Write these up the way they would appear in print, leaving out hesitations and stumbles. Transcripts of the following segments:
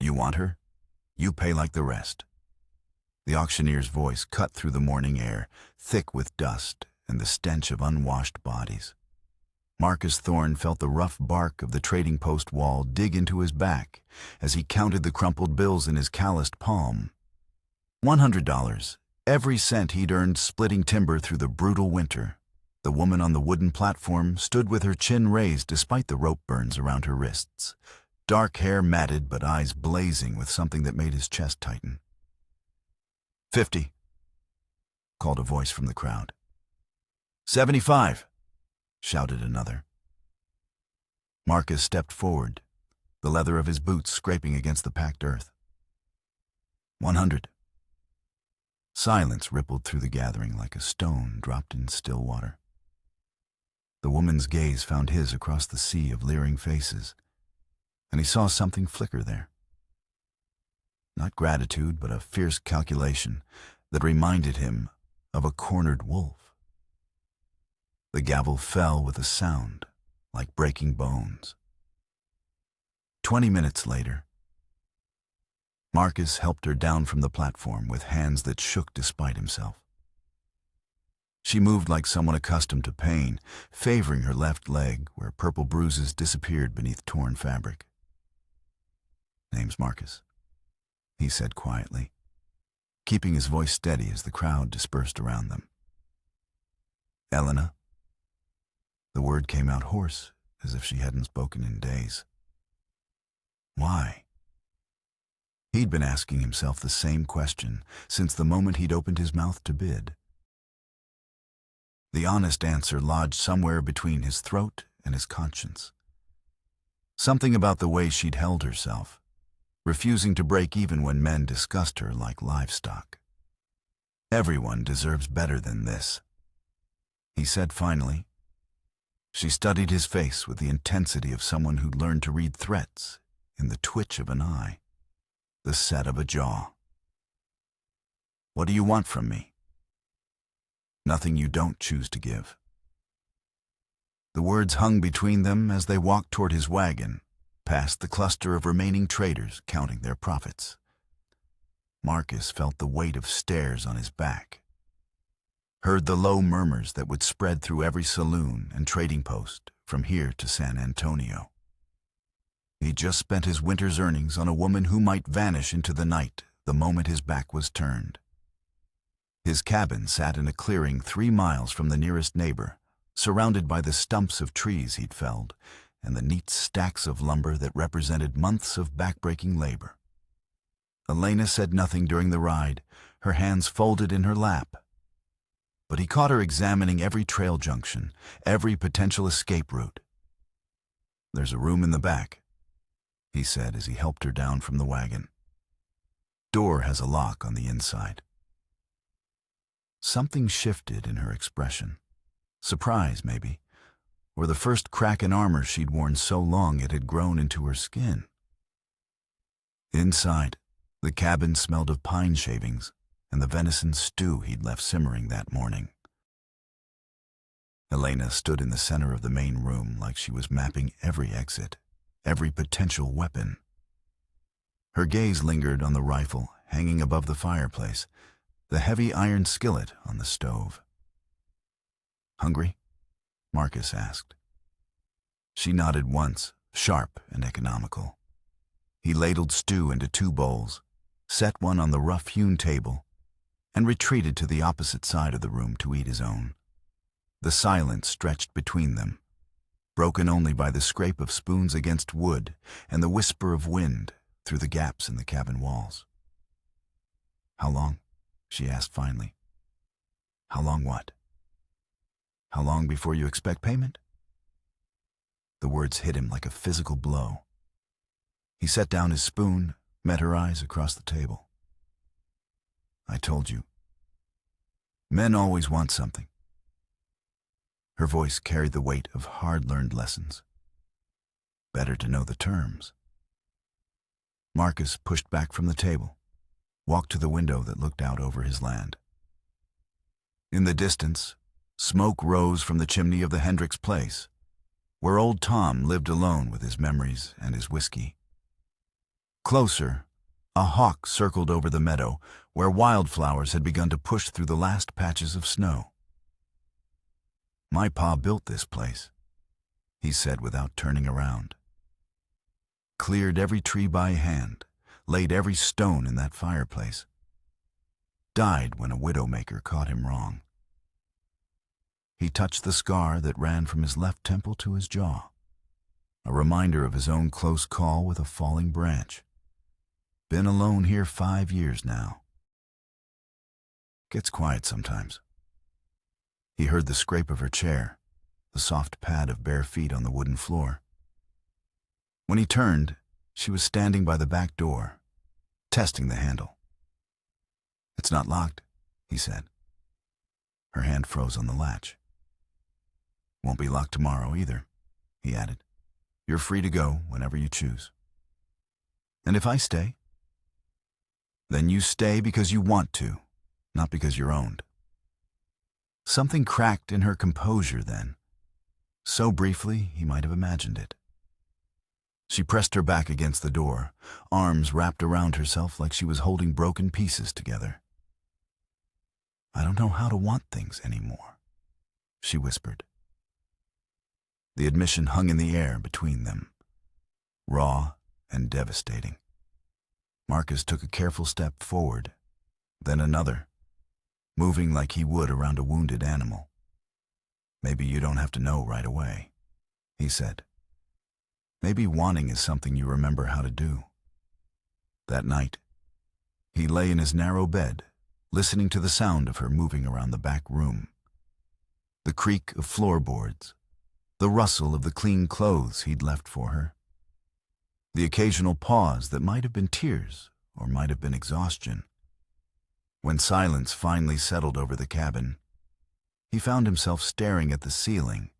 You want her? You pay like the rest. The auctioneer's voice cut through the morning air, thick with dust and the stench of unwashed bodies. Marcus Thorne felt the rough bark of the trading post wall dig into his back as he counted the crumpled bills in his calloused palm. $100, every cent he'd earned splitting timber through the brutal winter. The woman on the wooden platform stood with her chin raised despite the rope burns around her wrists, dark hair matted but eyes blazing with something that made his chest tighten. 50, called a voice from the crowd. 75, shouted another. Marcus stepped forward, the leather of his boots scraping against the packed earth. 100. Silence rippled through the gathering like a stone dropped in still water. The woman's gaze found his across the sea of leering faces, and he saw something flicker there. Not gratitude, but a fierce calculation that reminded him of a cornered wolf. The gavel fell with a sound like breaking bones. 20 minutes later, Marcus helped her down from the platform with hands that shook despite himself. She moved like someone accustomed to pain, favoring her left leg where purple bruises disappeared beneath torn fabric. "Name's Marcus," he said quietly, keeping his voice steady as the crowd dispersed around them. "Elena?" The word came out hoarse, as if she hadn't spoken in days. Why? He'd been asking himself the same question since the moment he'd opened his mouth to bid. The honest answer lodged somewhere between his throat and his conscience. Something about the way she'd held herself, refusing to break even when men discussed her like livestock. "Everyone deserves better than this," he said finally. She studied his face with the intensity of someone who'd learned to read threats in the twitch of an eye, the set of a jaw. "What do you want from me?" "Nothing you don't choose to give." The words hung between them as they walked toward his wagon, past the cluster of remaining traders counting their profits. Marcus felt the weight of stares on his back, heard the low murmurs that would spread through every saloon and trading post from here to San Antonio. He'd just spent his winter's earnings on a woman who might vanish into the night the moment his back was turned. His cabin sat in a clearing 3 miles from the nearest neighbor, surrounded by the stumps of trees he'd felled and the neat stacks of lumber that represented months of backbreaking labor. Elena said nothing during the ride, her hands folded in her lap. But he caught her examining every trail junction, every potential escape route. "There's a room in the back," he said as he helped her down from the wagon. "Door has a lock on the inside." Something shifted in her expression. Surprise, maybe, or the first crack in armor she'd worn so long it had grown into her skin. Inside, the cabin smelled of pine shavings and the venison stew he'd left simmering that morning. Elena stood in the center of the main room like she was mapping every exit, every potential weapon. Her gaze lingered on the rifle hanging above the fireplace, the heavy iron skillet on the stove. "Hungry?" Marcus asked. She nodded once, sharp and economical. He ladled stew into 2 bowls, set one on the rough-hewn table, and retreated to the opposite side of the room to eat his own. The silence stretched between them, broken only by the scrape of spoons against wood and the whisper of wind through the gaps in the cabin walls. "How long?" she asked finally. "How long what?" "How long before you expect payment?" The words hit him like a physical blow. He set down his spoon, met her eyes across the table. "I told you. Men always want something." Her voice carried the weight of hard-learned lessons. "Better to know the terms." Marcus pushed back from the table, walked to the window that looked out over his land. In the distance, smoke rose from the chimney of the Hendricks place, where old Tom lived alone with his memories and his whiskey. Closer, a hawk circled over the meadow where wildflowers had begun to push through the last patches of snow. "My pa built this place," he said without turning around. "Cleared every tree by hand, laid every stone in that fireplace. Died when a widowmaker caught him wrong." He touched the scar that ran from his left temple to his jaw, a reminder of his own close call with a falling branch. "Been alone here 5 years now. Gets quiet sometimes." He heard the scrape of her chair, the soft pad of bare feet on the wooden floor. When he turned, she was standing by the back door, testing the handle. "It's not locked," he said. Her hand froze on the latch. "Won't be locked tomorrow either," he added. "You're free to go whenever you choose." "And if I stay?" "Then you stay because you want to, not because you're owned." Something cracked in her composure then. So briefly, he might have imagined it. She pressed her back against the door, arms wrapped around herself like she was holding broken pieces together. "I don't know how to want things anymore," she whispered. The admission hung in the air between them, raw and devastating. Marcus took a careful step forward, then another, moving like he would around a wounded animal. "Maybe you don't have to know right away," he said. "Maybe wanting is something you remember how to do." That night, he lay in his narrow bed, listening to the sound of her moving around the back room. The creak of floorboards, the rustle of the clean clothes he'd left for her. The occasional pause that might have been tears or might have been exhaustion. When silence finally settled over the cabin, he found himself staring at the ceiling,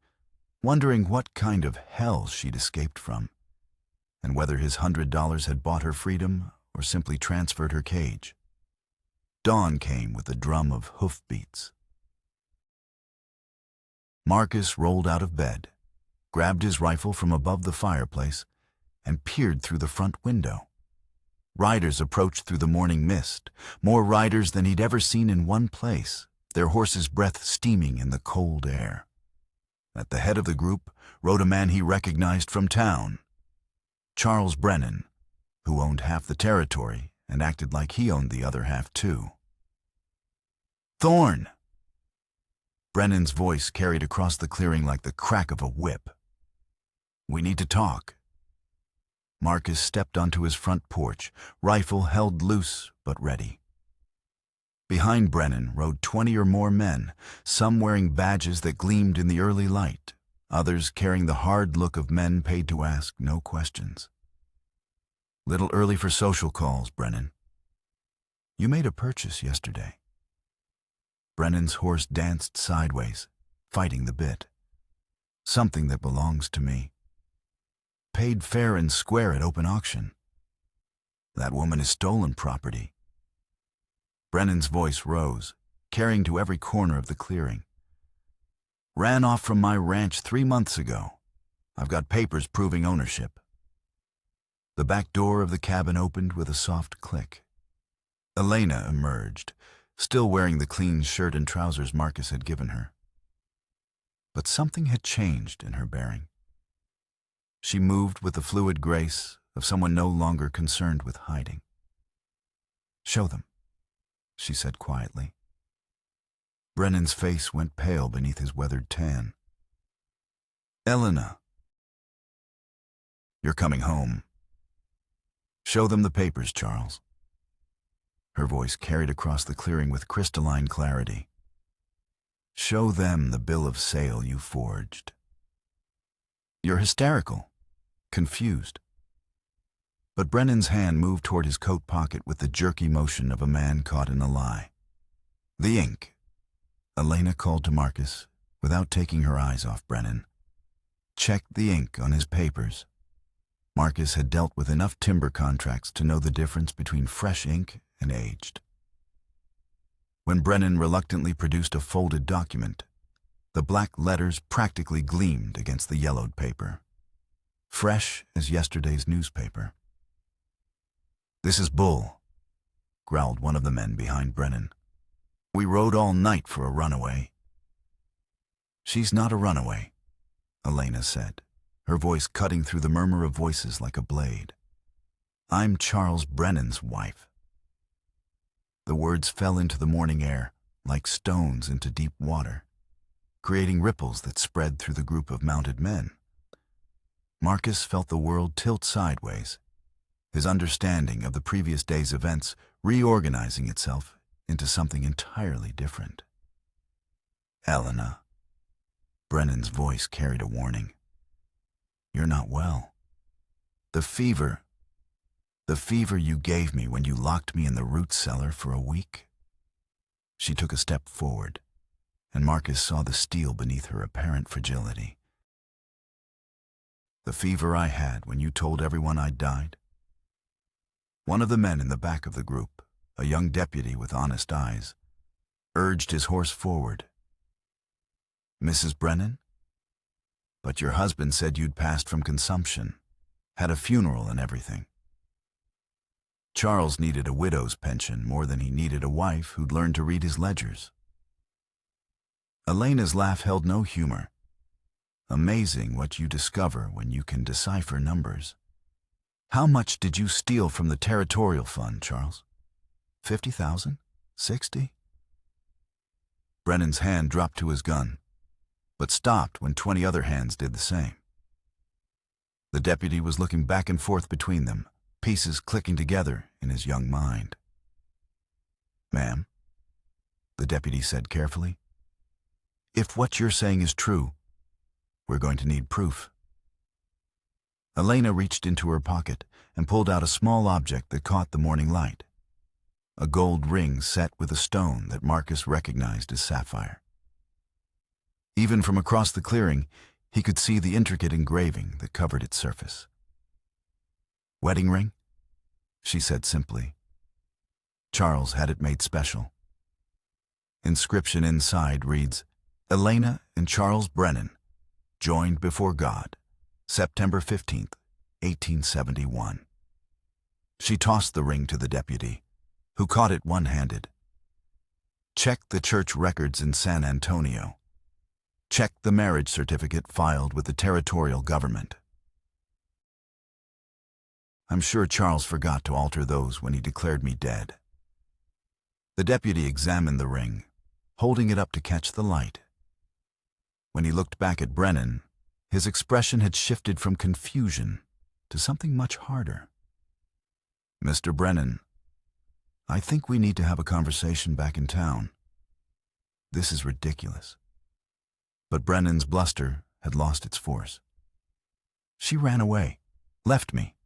wondering what kind of hell she'd escaped from, and whether his $100 had bought her freedom or simply transferred her cage. Dawn came with a drum of hoofbeats. Marcus rolled out of bed, grabbed his rifle from above the fireplace, and peered through the front window. Riders approached through the morning mist, more riders than he'd ever seen in one place, their horses' breath steaming in the cold air. At the head of the group rode a man he recognized from town, Charles Brennan, who owned half the territory and acted like he owned the other half too. "Thorne!" Brennan's voice carried across the clearing like the crack of a whip. "We need to talk." Marcus stepped onto his front porch, rifle held loose but ready. Behind Brennan rode 20 or more men, some wearing badges that gleamed in the early light, others carrying the hard look of men paid to ask no questions. "Little early for social calls, Brennan. You made a purchase yesterday." Brennan's horse danced sideways, fighting the bit. "Something that belongs to me. Paid fair and square at open auction. That woman is stolen property." Brennan's voice rose, carrying to every corner of the clearing. "Ran off from my ranch 3 months ago. I've got papers proving ownership." The back door of the cabin opened with a soft click. Elena emerged, still wearing the clean shirt and trousers Marcus had given her. But something had changed in her bearing. She moved with the fluid grace of someone no longer concerned with hiding. "Show them," she said quietly. Brennan's face went pale beneath his weathered tan. "Elena, you're coming home. Show them the papers, Charles." Her voice carried across the clearing with crystalline clarity. "Show them the bill of sale you forged." "You're hysterical, confused." But Brennan's hand moved toward his coat pocket with the jerky motion of a man caught in a lie. "The ink," Elena called to Marcus, without taking her eyes off Brennan. "Check the ink on his papers." Marcus had dealt with enough timber contracts to know the difference between fresh ink and aged. When Brennan reluctantly produced a folded document, the black letters practically gleamed against the yellowed paper. Fresh as yesterday's newspaper. "This is bull," growled one of the men behind Brennan. "We rode all night for a runaway." "She's not a runaway," Elena said, her voice cutting through the murmur of voices like a blade. "I'm Charles Brennan's wife." The words fell into the morning air like stones into deep water, creating ripples that spread through the group of mounted men. Marcus felt the world tilt sideways, his understanding of the previous day's events reorganizing itself into something entirely different. "Elena," Brennan's voice carried a warning. "You're not well. The fever you gave me when you locked me in the root cellar for a week." She took a step forward, and Marcus saw the steel beneath her apparent fragility. "The fever I had when you told everyone I'd died?" One of the men in the back of the group, a young deputy with honest eyes, urged his horse forward. "Mrs. Brennan? But your husband said you'd passed from consumption, had a funeral and everything." Charles needed a widow's pension more than he needed a wife who'd learned to read his ledgers. Elena's laugh held no humor. "Amazing what you discover when you can decipher numbers. How much did you steal from the territorial fund, Charles? 50,000? 60? Brennan's hand dropped to his gun, but stopped when 20 other hands did the same. The deputy was looking back and forth between them, pieces clicking together in his young mind. "Ma'am," the deputy said carefully, "if what you're saying is true, we're going to need proof." Elena reached into her pocket and pulled out a small object that caught the morning light, a gold ring set with a stone that Marcus recognized as sapphire. Even from across the clearing, he could see the intricate engraving that covered its surface. "Wedding ring?" she said simply. Charles had it made special. Inscription inside reads, "Elena and Charles Brennan, joined before God, September 15th, 1871. She tossed the ring to the deputy, who caught it one-handed. "Check the church records in San Antonio. Check the marriage certificate filed with the territorial government." "I'm sure Charles forgot to alter those when he declared me dead." The deputy examined the ring, holding it up to catch the light. When he looked back at Brennan, his expression had shifted from confusion to something much harder. "Mr. Brennan, I think we need to have a conversation back in town. This is ridiculous." But Brennan's bluster had lost its force. "She ran away, left me.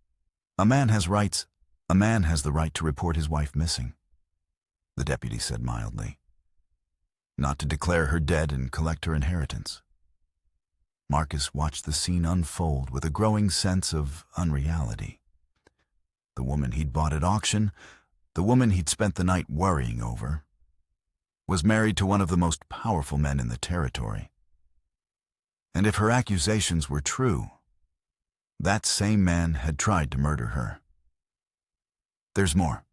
A man has rights. A man has the right to report his wife missing," the deputy said mildly. "Not to declare her dead and collect her inheritance." Marcus watched the scene unfold with a growing sense of unreality. The woman he'd bought at auction, the woman he'd spent the night worrying over, was married to one of the most powerful men in the territory. And if her accusations were true, that same man had tried to murder her. "There's more,"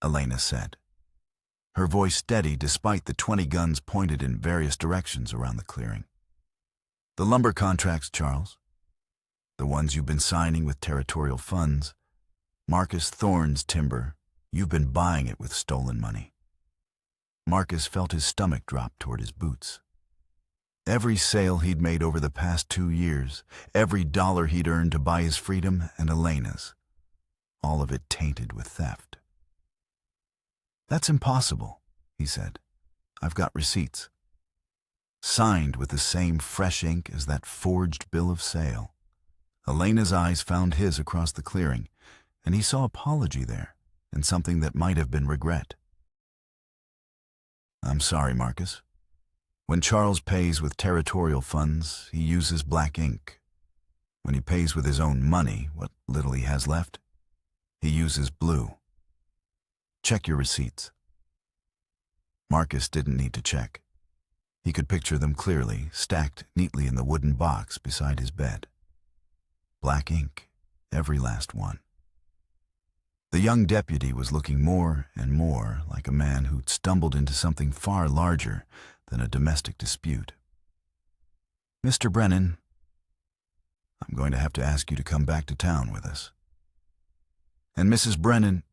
Elena said, her voice steady despite the 20 guns pointed in various directions around the clearing. "The lumber contracts, Charles, the ones you've been signing with territorial funds, Marcus Thorne's timber, you've been buying it with stolen money." Marcus felt his stomach drop toward his boots. Every sale he'd made over the past 2 years, every dollar he'd earned to buy his freedom and Elena's, all of it tainted with theft. "That's impossible," he said. "I've got receipts. Signed with the same fresh ink as that forged bill of sale." Elena's eyes found his across the clearing, and he saw apology there and something that might have been regret. "I'm sorry, Marcus. When Charles pays with territorial funds, he uses black ink. When he pays with his own money, what little he has left, he uses blue. Check your receipts." Marcus didn't need to check. He could picture them clearly, stacked neatly in the wooden box beside his bed. Black ink, every last one. The young deputy was looking more and more like a man who'd stumbled into something far larger than a domestic dispute. "Mr. Brennan, I'm going to have to ask you to come back to town with us. And Mrs. Brennan—"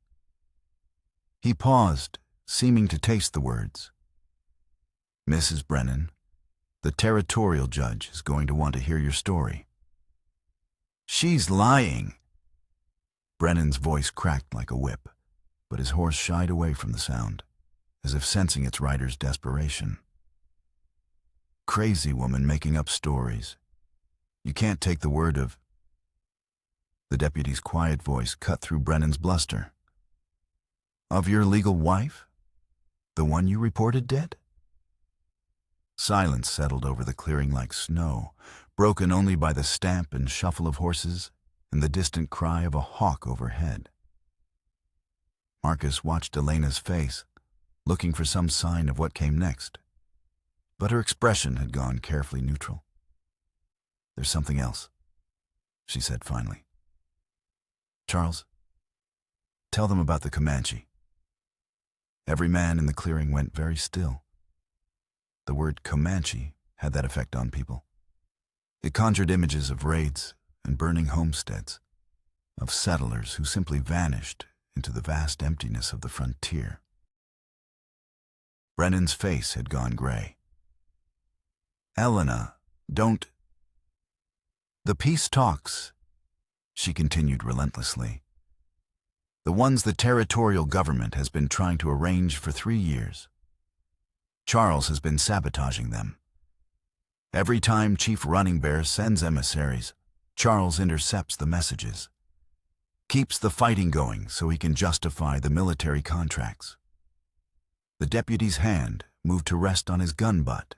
He paused, seeming to taste the words. "Mrs. Brennan, the territorial judge is going to want to hear your story." "She's lying." Brennan's voice cracked like a whip, but his horse shied away from the sound, as if sensing its rider's desperation. "Crazy woman making up stories. You can't take the word of—" The deputy's quiet voice cut through Brennan's bluster. "Of your legal wife? The one you reported dead?" Silence settled over the clearing like snow, broken only by the stamp and shuffle of horses and the distant cry of a hawk overhead. Marcus watched Elena's face, looking for some sign of what came next, but her expression had gone carefully neutral. "There's something else," she said finally. "Charles, tell them about the Comanche." Every man in the clearing went very still. The word Comanche had that effect on people. It conjured images of raids and burning homesteads, of settlers who simply vanished into the vast emptiness of the frontier. Brennan's face had gone gray. "Elena, don't—" "The peace talks," she continued relentlessly. "The ones the territorial government has been trying to arrange for 3 years. Charles has been sabotaging them. Every time Chief Running Bear sends emissaries, Charles intercepts the messages, keeps the fighting going so he can justify the military contracts." The deputy's hand moved to rest on his gun butt,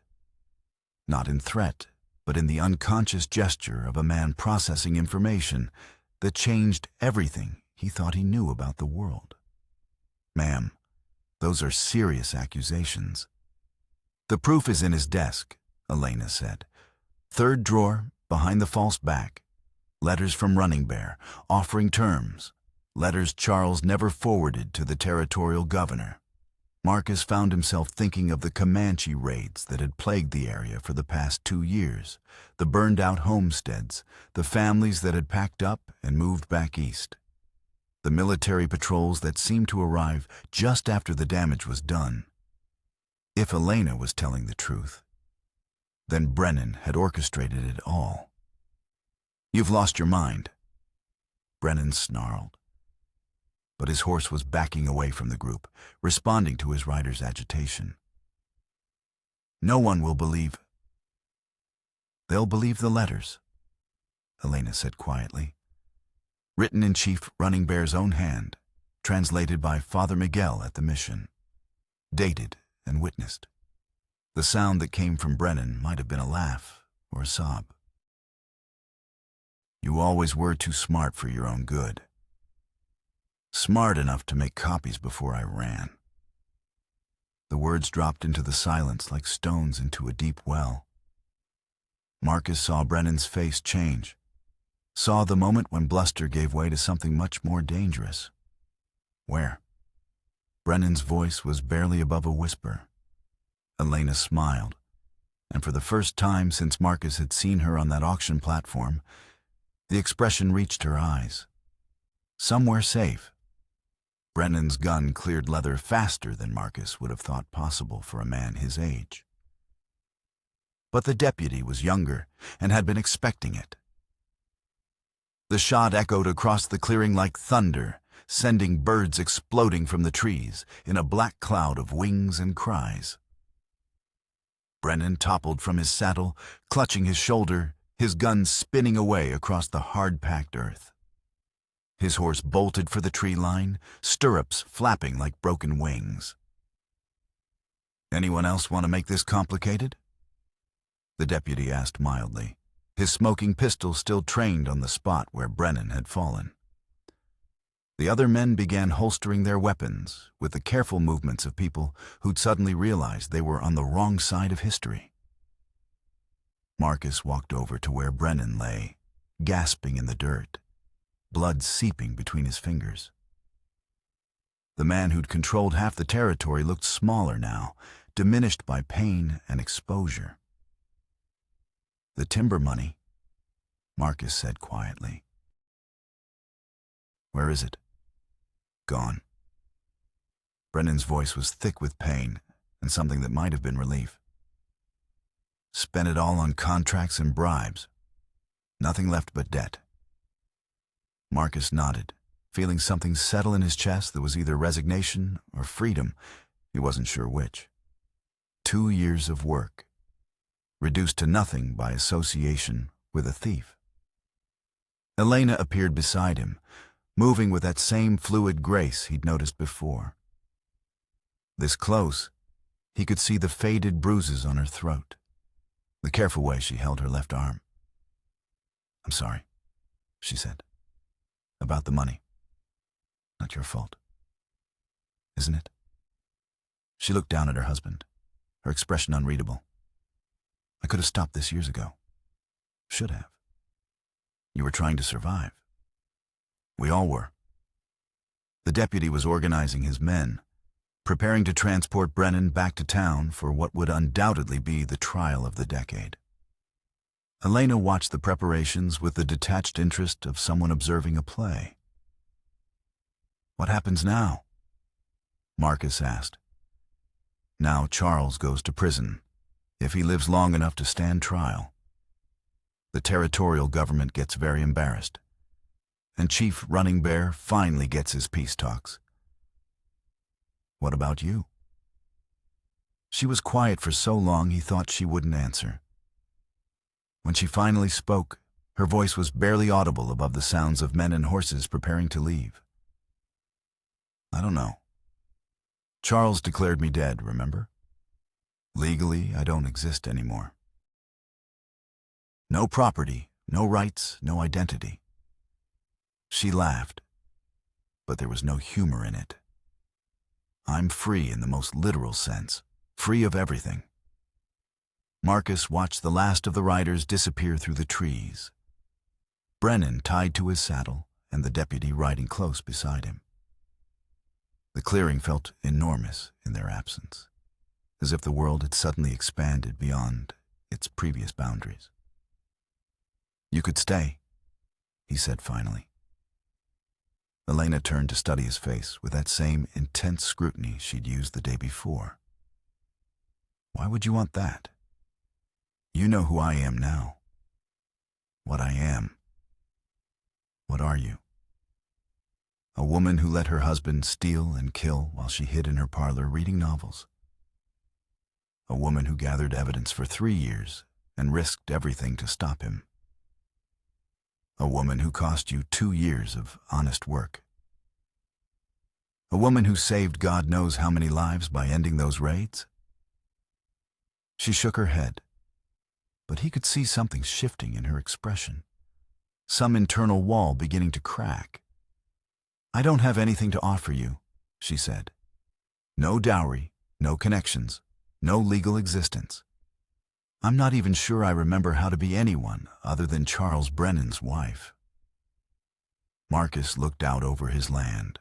not in threat, but in the unconscious gesture of a man processing information that changed everything he thought he knew about the world. "Ma'am, those are serious accusations." "The proof is in his desk," Elena said. "Third drawer, behind the false back. Letters from Running Bear, offering terms. Letters Charles never forwarded to the territorial governor." Marcus found himself thinking of the Comanche raids that had plagued the area for the past 2 years, the burned-out homesteads, the families that had packed up and moved back east. The military patrols that seemed to arrive just after the damage was done. If Elena was telling the truth, then Brennan had orchestrated it all. "You've lost your mind," Brennan snarled. But his horse was backing away from the group, responding to his rider's agitation. "No one will believe—" "They'll believe the letters," Elena said quietly. "Written in Chief Running Bear's own hand, translated by Father Miguel at the mission. Dated and witnessed." The sound that came from Brennan might have been a laugh or a sob. "You always were too smart for your own good. Smart enough to make copies before I ran." The words dropped into the silence like stones into a deep well. Marcus saw Brennan's face change, saw the moment when bluster gave way to something much more dangerous. "Where?" Brennan's voice was barely above a whisper. Elena smiled, and for the first time since Marcus had seen her on that auction platform, the expression reached her eyes. Somewhere safe. Brennan's gun cleared leather faster than Marcus would have thought possible for a man his age. But the deputy was younger and had been expecting it. The shot echoed across the clearing like thunder, sending birds exploding from the trees in a black cloud of wings and cries. Brennan toppled from his saddle, clutching his shoulder, his gun spinning away across the hard-packed earth. His horse bolted for the tree line, stirrups flapping like broken wings. "Anyone else want to make this complicated?" the deputy asked mildly, his smoking pistol still trained on the spot where Brennan had fallen. The other men began holstering their weapons with the careful movements of people who'd suddenly realized they were on the wrong side of history. Marcus walked over to where Brennan lay, gasping in the dirt, blood seeping between his fingers. The man who'd controlled half the territory looked smaller now, diminished by pain and exposure. "The timber money," Marcus said quietly. "Where is it?" "Gone." Brennan's voice was thick with pain and something that might have been relief. "Spent it all on contracts and bribes. Nothing left but debt." Marcus nodded, feeling something settle in his chest that was either resignation or freedom. He wasn't sure which. 2 years of work, reduced to nothing by association with a thief. Elena appeared beside him, moving with that same fluid grace he'd noticed before. This close, he could see the faded bruises on her throat, the careful way she held her left arm. "I'm sorry," she said. "About the money. Not your fault. Isn't it?" She looked down at her husband, her expression unreadable. "I could have stopped this years ago. Should have. You were trying to survive. We all were." The deputy was organizing his men, preparing to transport Brennan back to town for what would undoubtedly be the trial of the decade. Elena watched the preparations with the detached interest of someone observing a play. "What happens now?" Marcus asked. "Now Charles goes to prison, if he lives long enough to stand trial. The territorial government gets very embarrassed, and Chief Running Bear finally gets his peace talks. What about you?" She was quiet for so long he thought she wouldn't answer. When she finally spoke, her voice was barely audible above the sounds of men and horses preparing to leave. "I don't know. Charles declared me dead, remember? Legally, I don't exist anymore. No property, no rights, no identity." She laughed, but there was no humor in it. "I'm free in the most literal sense, free of everything." Marcus watched the last of the riders disappear through the trees. Brennan tied to his saddle and the deputy riding close beside him. The clearing felt enormous in their absence, as if the world had suddenly expanded beyond its previous boundaries. "You could stay," he said finally. Elena turned to study his face with that same intense scrutiny she'd used the day before. "Why would you want that? You know who I am now. What I am. What are you? A woman who let her husband steal and kill while she hid in her parlor reading novels. A woman who gathered evidence for 3 years and risked everything to stop him. A woman who cost you 2 years of honest work. A woman who saved God knows how many lives by ending those raids." She shook her head, but he could see something shifting in her expression, some internal wall beginning to crack. "I don't have anything to offer you," she said. "No dowry, no connections, no legal existence. I'm not even sure I remember how to be anyone other than Charles Brennan's wife." Marcus looked out over his land,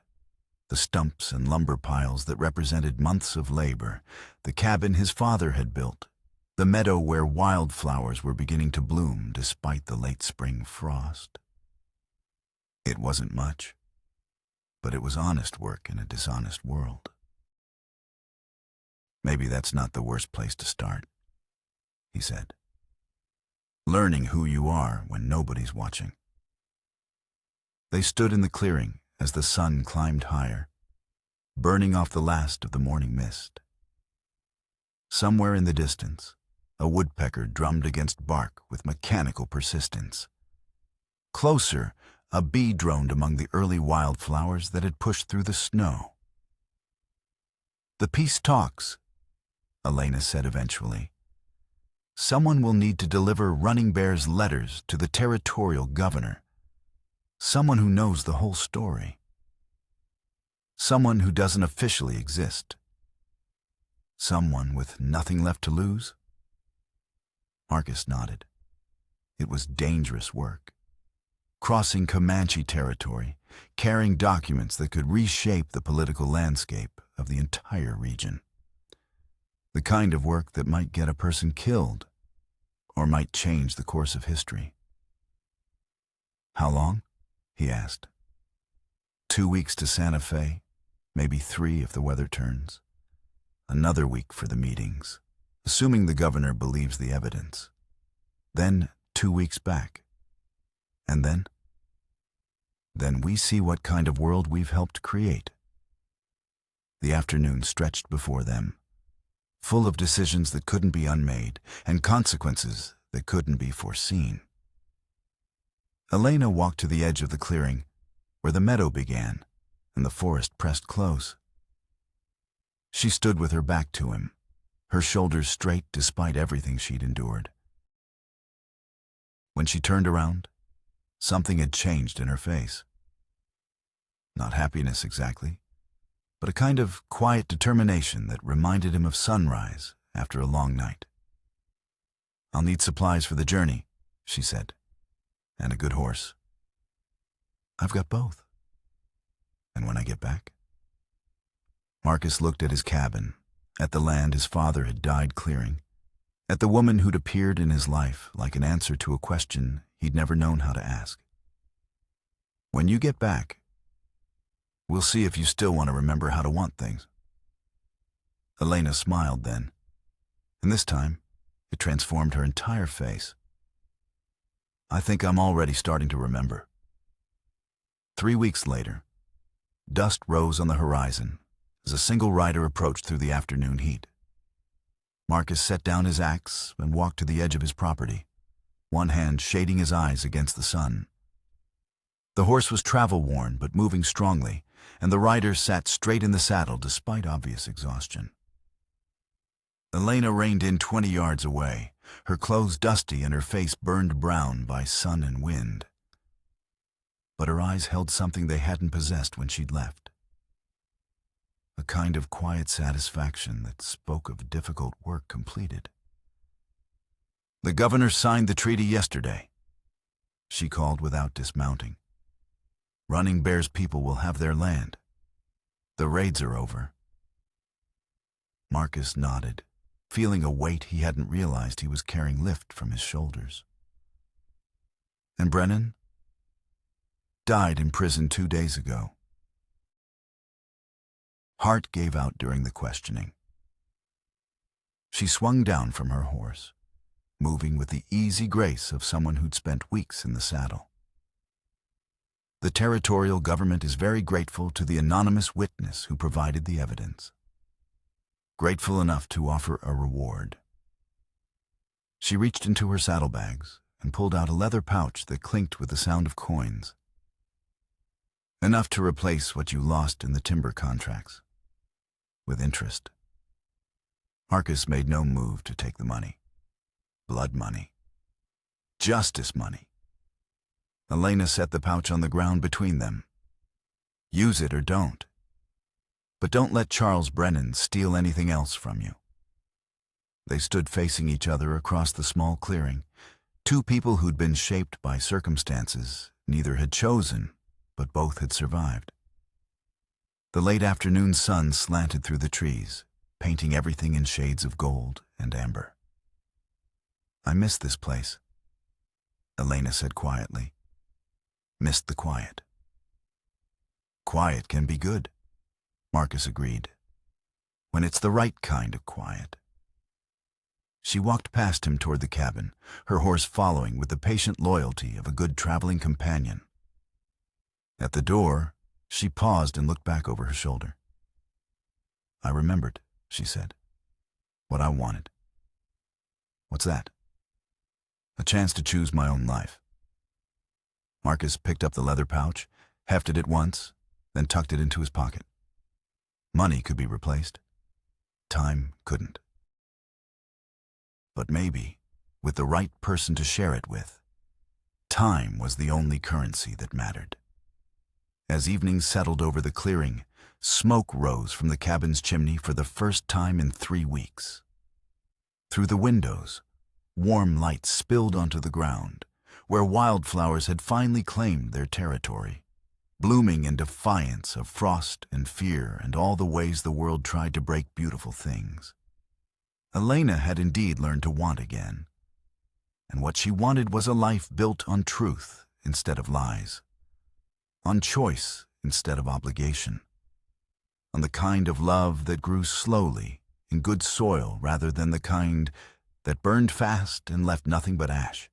the stumps and lumber piles that represented months of labor, the cabin his father had built, the meadow where wildflowers were beginning to bloom despite the late spring frost. It wasn't much, but it was honest work in a dishonest world. "Maybe that's not the worst place to start," he said. "Learning who you are when nobody's watching." They stood in the clearing as the sun climbed higher, burning off the last of the morning mist. Somewhere in the distance, a woodpecker drummed against bark with mechanical persistence. Closer, a bee droned among the early wildflowers that had pushed through the snow. "The peace talks," Elena said eventually. "Someone will need to deliver Running Bear's letters to the territorial governor. Someone who knows the whole story. Someone who doesn't officially exist. Someone with nothing left to lose." Marcus nodded. It was dangerous work. crossing Comanche territory, carrying documents that could reshape the political landscape of the entire region. The kind of work that might get a person killed, or might change the course of history. "How long?" he asked. 2 weeks to Santa Fe, maybe 3 if the weather turns. Another week for the meetings, assuming the governor believes the evidence. Then 2 weeks back. And then? Then we see what kind of world we've helped create. The afternoon stretched before them, full of decisions that couldn't be unmade and consequences that couldn't be foreseen. Elena walked to the edge of the clearing, where the meadow began and the forest pressed close. She stood with her back to him, her shoulders straight despite everything she'd endured. When she turned around, something had changed in her face. Not happiness exactly, but a kind of quiet determination that reminded him of sunrise after a long night. "I'll need supplies for the journey," she said, "and a good horse." "I've got both." "And when I get back?" Marcus looked at his cabin, at the land his father had died clearing, at the woman who'd appeared in his life like an answer to a question he'd never known how to ask. "When you get back, we'll see if you still want to remember how to want things." Elena smiled then, and this time it transformed her entire face. "I think I'm already starting to remember." 3 weeks later, dust rose on the horizon as a single rider approached through the afternoon heat. Marcus set down his axe and walked to the edge of his property, one hand shading his eyes against the sun. The horse was travel-worn but moving strongly, and the rider sat straight in the saddle despite obvious exhaustion. Elena reined in 20 yards away, her clothes dusty and her face burned brown by sun and wind. But her eyes held something they hadn't possessed when she'd left. A kind of quiet satisfaction that spoke of difficult work completed. "The governor signed the treaty yesterday," she called without dismounting. "Running Bear's people will have their land. The raids are over." Marcus nodded, feeling a weight he hadn't realized he was carrying lift from his shoulders. "And Brennan?" "Died in prison 2 days ago." Heart gave out during the questioning. She swung down from her horse, moving with the easy grace of someone who'd spent weeks in the saddle. "The territorial government is very grateful to the anonymous witness who provided the evidence. Grateful enough to offer a reward." She reached into her saddlebags and pulled out a leather pouch that clinked with the sound of coins. "Enough to replace what you lost in the timber contracts. With interest." Marcus made no move to take the money. Blood money. Justice money. Elena set the pouch on the ground between them. "Use it or don't. But don't let Charles Brennan steal anything else from you." They stood facing each other across the small clearing, two people who'd been shaped by circumstances neither had chosen, but both had survived. The late afternoon sun slanted through the trees, painting everything in shades of gold and amber. "I miss this place," Elena said quietly. "Missed the quiet." "Quiet can be good," Marcus agreed, "when it's the right kind of quiet." She walked past him toward the cabin, her horse following with the patient loyalty of a good traveling companion. At the door, she paused and looked back over her shoulder. "I remembered," she said, "what I wanted." "What's that?" "A chance to choose my own life." Marcus picked up the leather pouch, hefted it once, then tucked it into his pocket. Money could be replaced. Time couldn't. But maybe, with the right person to share it with, time was the only currency that mattered. As evening settled over the clearing, smoke rose from the cabin's chimney for the first time in 3 weeks. Through the windows, warm light spilled onto the ground, where wildflowers had finally claimed their territory, blooming in defiance of frost and fear and all the ways the world tried to break beautiful things. Elena had indeed learned to want again, and what she wanted was a life built on truth instead of lies, on choice instead of obligation, on the kind of love that grew slowly in good soil rather than the kind that burned fast and left nothing but ash.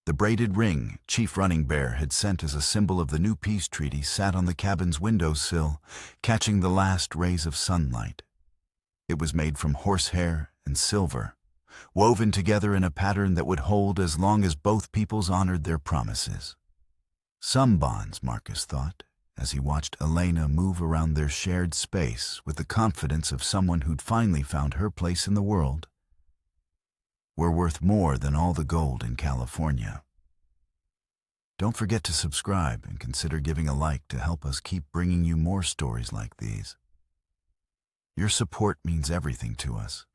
The braided ring Chief Running Bear had sent as a symbol of the new peace treaty sat on the cabin's windowsill, catching the last rays of sunlight. It was made from horsehair and silver, woven together in a pattern that would hold as long as both peoples honored their promises. Some bonds, Marcus thought, as he watched Elena move around their shared space with the confidence of someone who'd finally found her place in the world, were worth more than all the gold in California. Don't forget to subscribe and consider giving a like to help us keep bringing you more stories like these. Your support means everything to us.